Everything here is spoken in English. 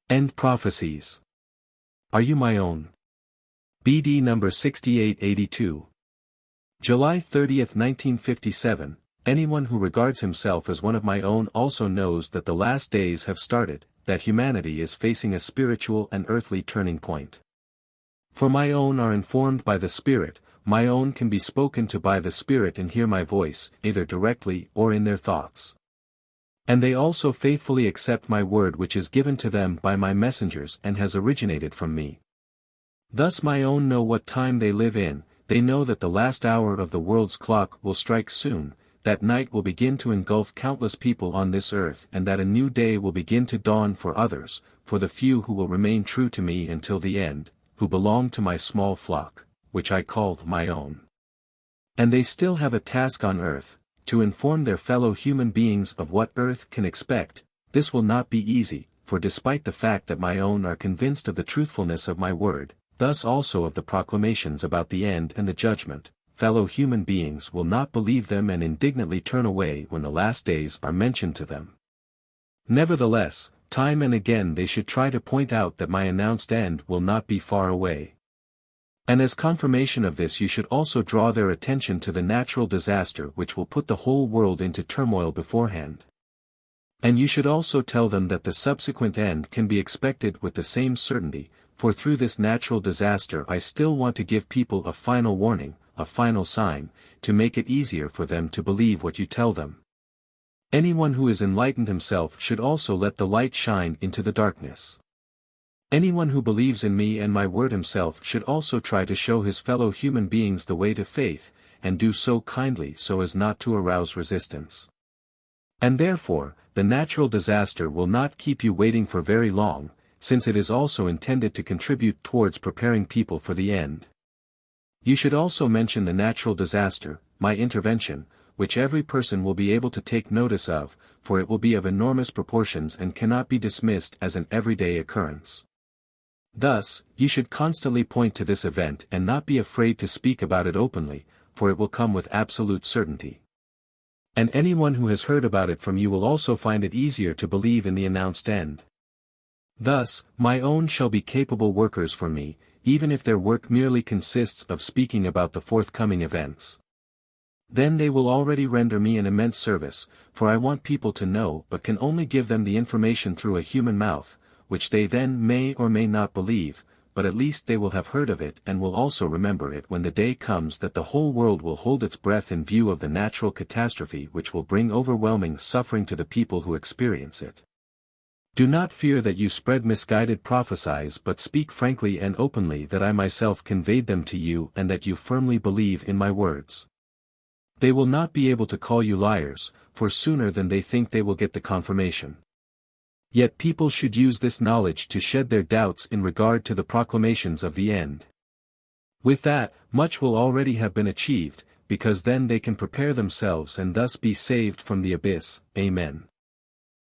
End Prophecies. Are you my own? BD number 6882. July 30, 1957. Anyone who regards himself as one of my own also knows that the last days have started, that humanity is facing a spiritual and earthly turning point. For my own are informed by the Spirit, my own can be spoken to by the Spirit and hear my voice, either directly or in their thoughts. And they also faithfully accept my word which is given to them by my messengers and has originated from me. Thus my own know what time they live in, they know that the last hour of the world's clock will strike soon, that night will begin to engulf countless people on this earth and that a new day will begin to dawn for others, for the few who will remain true to me until the end, who belong to my small flock, which I call my own. And they still have a task on earth, to inform their fellow human beings of what earth can expect. This will not be easy, for despite the fact that my own are convinced of the truthfulness of my word, thus also of the proclamations about the end and the judgment, fellow human beings will not believe them and indignantly turn away when the last days are mentioned to them. Nevertheless, time and again they should try to point out that my announced end will not be far away. And as confirmation of this you should also draw their attention to the natural disaster which will put the whole world into turmoil beforehand. And you should also tell them that the subsequent end can be expected with the same certainty, for through this natural disaster I still want to give people a final warning, a final sign, to make it easier for them to believe what you tell them. Anyone who is enlightened himself should also let the light shine into the darkness. Anyone who believes in me and my word himself should also try to show his fellow human beings the way to faith, and do so kindly so as not to arouse resistance. And therefore, the natural disaster will not keep you waiting for very long, since it is also intended to contribute towards preparing people for the end. You should also mention the natural disaster, my intervention, which every person will be able to take notice of, for it will be of enormous proportions and cannot be dismissed as an everyday occurrence. Thus, you should constantly point to this event and not be afraid to speak about it openly, for it will come with absolute certainty. And anyone who has heard about it from you will also find it easier to believe in the announced end. Thus, my own shall be capable workers for me, even if their work merely consists of speaking about the forthcoming events. Then they will already render me an immense service, for I want people to know but can only give them the information through a human mouth, which they then may or may not believe, but at least they will have heard of it and will also remember it when the day comes that the whole world will hold its breath in view of the natural catastrophe which will bring overwhelming suffering to the people who experience it. Do not fear that you spread misguided prophecies but speak frankly and openly that I myself conveyed them to you and that you firmly believe in my words. They will not be able to call you liars, for sooner than they think they will get the confirmation. Yet people should use this knowledge to shed their doubts in regard to the proclamations of the end. With that, much will already have been achieved, because then they can prepare themselves and thus be saved from the abyss. Amen.